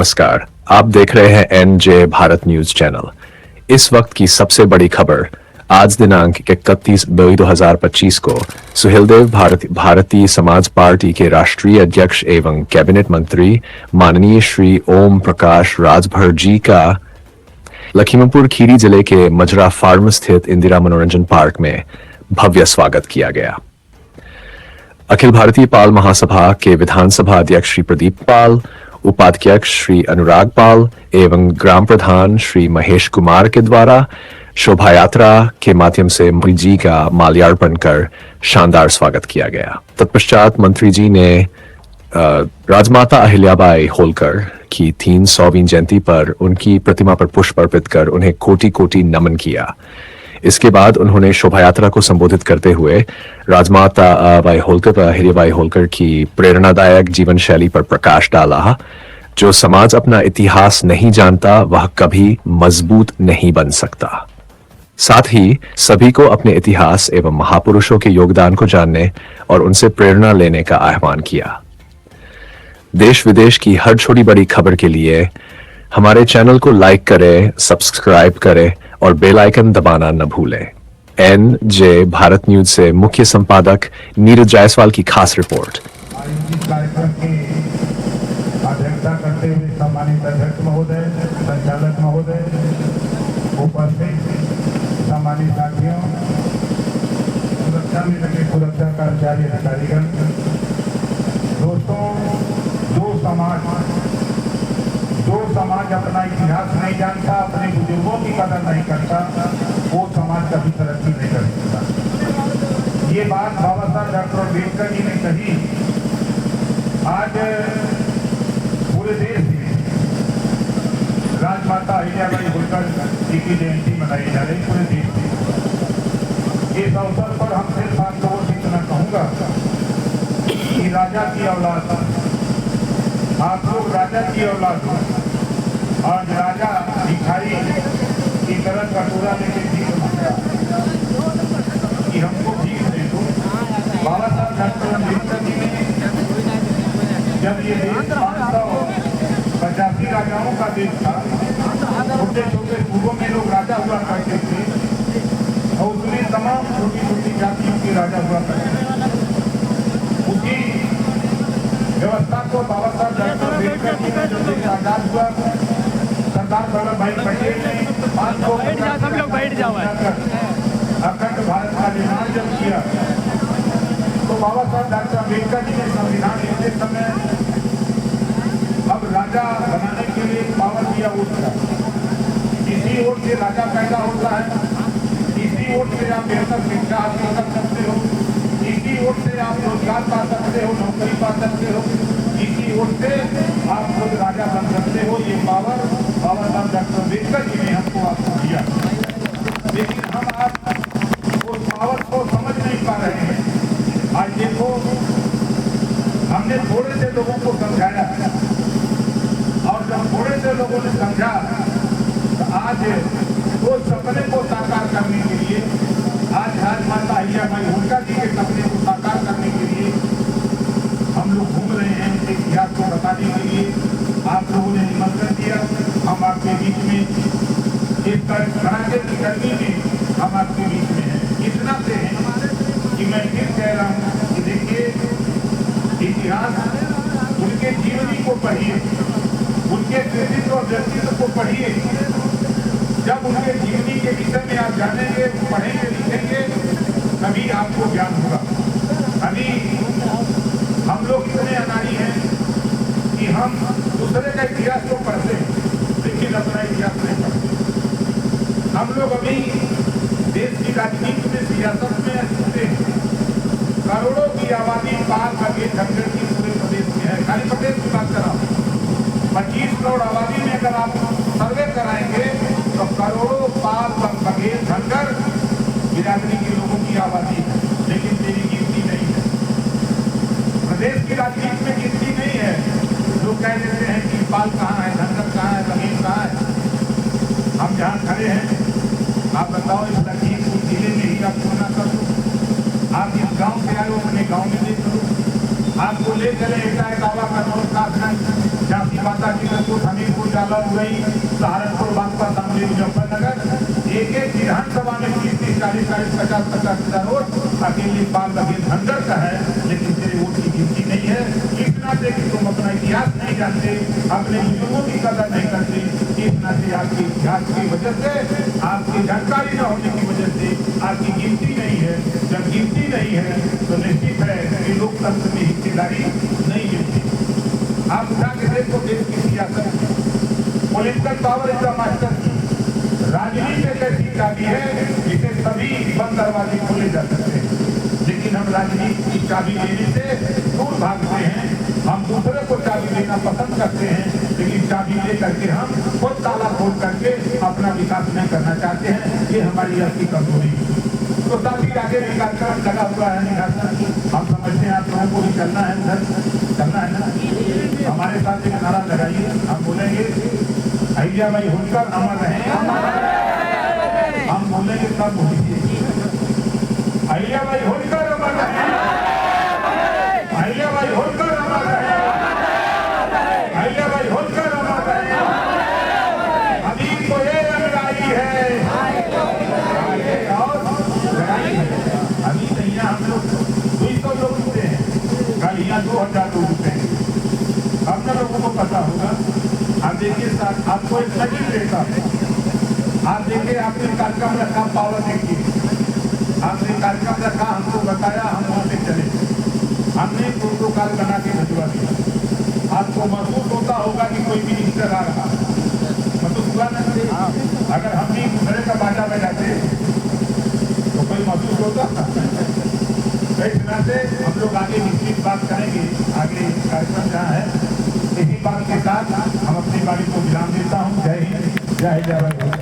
नमस्कार, आप देख रहे हैं एनजे भारत न्यूज चैनल। इस वक्त की सबसे बड़ी खबर आज दिनांक 31 मई 2025 को सुहेलदेव भारतीय समाज पार्टी के राष्ट्रीय अध्यक्ष एवं कैबिनेट मंत्री माननीय श्री ओम प्रकाश राजभर जी का लखीमपुर खीरी जिले के मजरा फार्म स्थित इंदिरा मनोरंजन पार्क में भव्य स्वागत किया गया। अखिल भारतीय पाल महासभा के विधानसभा अध्यक्ष श्री प्रदीप पाल, उपाध्यक्ष श्री अनुराग पाल एवं ग्राम प्रधान श्री महेश कुमार के द्वारा शोभा यात्रा के माध्यम से मंत्री जी का माल्यार्पण कर शानदार स्वागत किया गया। तत्पश्चात मंत्री जी ने राजमाता अहिल्याबाई होलकर की 300वीं जयंती पर उनकी प्रतिमा पर पुष्प अर्पित कर उन्हें कोटि कोटि नमन किया। इसके बाद उन्होंने शोभा यात्रा को संबोधित करते हुए राजमाता अहिल्याबाई होलकर की प्रेरणादायक जीवन शैली पर प्रकाश डाला। जो समाज अपना इतिहास नहीं जानता वह कभी मजबूत नहीं बन सकता। साथ ही सभी को अपने इतिहास एवं महापुरुषों के योगदान को जानने और उनसे प्रेरणा लेने का आह्वान किया। देश विदेश की हर छोटी बड़ी खबर के लिए हमारे चैनल को लाइक करें, सब्सक्राइब करें और बेल आइकन दबाना न भूलें। एनजे भारत न्यूज से मुख्य संपादक नीरज जायसवाल की खास रिपोर्ट। अध्यक्षता करते हुए सम्मानित अध्यक्ष महोदय, संचालक महोदय, उपस्थित सम्मानित साथियों, सुरक्षा में लगे सुरक्षा कर्मचारी अधिकारीगण, दोस्तों, जो समाज अपना इतिहास नहीं जानता, अपने बुजुर्गों की कदर नहीं करता, वो समाज कभी तरक्की नहीं कर सकता। ये बात बाबा साहब डॉक्टर अम्बेडकर जी ने कही। आज पूरे देश में राजमाता अहिल्याबाई होलकर जी की जयंती मनाई जा रही पूरे देश में। इस अवसर पर हम सिर्फ आप लोगों से इतना कहूँगा कि राजा की औलाद, आप लोग राजा की औलाद हो और राजा भिखारी की तरह कटोरा लेके भीख मांगा कि हमको भीख दे दो। बाबा साहब डॉक्टर अम्बेडकर जी ने जब ये देश 585 राजाओं का देश था, छोटे छोटे सूबों में लोग राजा हुआ करते थे और उसमें तमाम छोटी छोटी जातियों के राजा हुआ करते थे। उसी व्यवस्था को बाबा साहब डॉक्टर अम्बेडकर जी ने जब देश आजाद हुआ, सरदार वल्लभ भाई पटेल ने 500 अखंड भारत का निर्माण जब किया तो बाबा साहब डॉक्टर अम्बेडकर जी ने संविधान लिखते समय अब राजा बनाने के लिए पावर दिया वोट का। इसी वोट से राजा पैदा होता है, इसी वोट से आप बेहतर शिक्षा हासिल कर सकते हो, इसी वोट से आप रोजगार पा सकते हो, नौकरी पा सकते हो, इसी वोट से आप खुद राजा बन सकते हो। ये पावर बाबा साहब डॉक्टर अम्बेडकर जी ने हमको आपको दिया, लेकिन हम आप उस पावर को समझ नहीं पा रहे हैं। आज देखो, हमने थोड़े से लोगों को समझाया और जब थोड़े से लोगों ने समझा तो आज वो सपने को साकार करने के लिए, आज राजमाता अहिल्याबाई होलकर जी के सपने को साकार करने के लिए हम लोग घूम रहे हैं। उनके इतिहास को बताने के लिए आप लोगों ने निमंत्रण दिया। हम आपके बीच में इस कड़ाके की गर्मी में हम आपके बीच में हैं। इतना से है कि मैं फिर कह रहा हूँ कि देखिए, इतिहास उनके जीवनी को पढ़िए, उनके कृतित्व और व्यक्तित्व को पढ़िए। जब उनके जीवनी के विषय में आप जानेंगे, पढ़ेंगे, लिखेंगे, तभी आपको ज्ञान होगा। अभी हम लोग इतने अनाड़ी हैं कि हम दूसरे का इतिहास को पढ़ते हैं लेकिन अपना इतिहास नहीं पढ़ते। हम लोग अभी देश की राजनीति में, सियासत में घुसते हैं। करोड़ों की आबादी पार करके झंझट की पूरे प्रदेश में है। खाली प्रदेश की बात कर रहा हूँ। 25 करोड़ आबादी में अगर आप सर्वे कराएंगे तो करोड़ों पार बघेल झंझट बिरादरी के लोगों की आबादी है, लेकिन तेरी गिनती नहीं है। प्रदेश की राजनीति में गिनती नहीं है। लोग कह देते हैं कि पाल कहाँ है, झंझट कहाँ है, बघेल कहाँ है। हम जहाँ खड़े हैं, आप बताओ, इस लखीमपुर जिले में ही आप तुलना कर लो। आप इस गांव से आए हो, अपने गांव में देख लो। आपको ले चले एकाएकावा कन्नौज कासगंज झांसी माता की कपूर हमीरपुर जालौन गई सहारनपुर बांसवा शामली मुजफ्फरनगर एक विधानसभा में 30-40-50 हजार वोट अकेले बाल बघेल धनगर का है, लेकिन तेरे वोट की गिनती नहीं है। इस नाते कि तुम अपना इतिहास नहीं जानते, अपने बुजुर्गों की कदर नहीं करते, इस नाते आपके इतिहास की वजह से, आपकी जानकारी न होने की वजह से आपकी गिनती नहीं है। जब गिनती नहीं है तो निश्चित है कि लोकतंत्र में हिस्सेदारी नहीं मिलती। आप उठा के देखो देश की सियासत, political power is the master की। राजनीति एक ऐसी चाबी है जिसे सभी बंद दरवाजे खोले जा सकते हैं, लेकिन हम राजनीति की चाबी लेने से दूर भागते हैं। हम दूसरे को चाबी देना पसंद करते हैं, लेकिन चाबी ले करके हम खुद ताला खोल करके अपना विकास नहीं करना चाहते हैं। ये हमारी आपकी कमजोरी है। तो काफी आगे भी कार्यक्रम लगा हुआ है निराशन, हम समझते हैं आप लोगों को भी चलना है, उधर चलना है ना। हमारे साथ एक नारा लगाइए, हम बोलेंगे अहिल्याबाई होलकर अमर रहे। हम बोलेंगे तब बोलिए अहिल्याबाई होलकर अमर रहे, अहिल्याबाई होलकर अमर रहे, अहिल्याबाई होलकर अमर रहे। अभी तो ये लड़ाई है, अभी नहीं हम लोग 200 लोग रुकते हैं, कल यहाँ 2000 लोग रुकते हैं। अपने लोगों को पता होगा। आप देखिए साथ आपको एक नजीर देता है, आप देखिए आपने कार्यक्रम रखा, पावर देखिए आपने कार्यक्रम रखा, हमको बताया, हम वहाँ से चले, हमने प्रोटोकॉल बना के भिजवा दिया। आपको महसूस होता होगा कि कोई मिनिस्टर आ रहा, महसूस हुआ ना? अगर हम भी दूसरे का बाजा बजाते तो कोई महसूस होता था? इस तरह से हम लोग आगे निश्चित बात करेंगे। आगे कार्यक्रम जहाँ है, इसी बात के साथ हम अपनी बारी को विराम देता हूँ। जय हिंद, जय जय।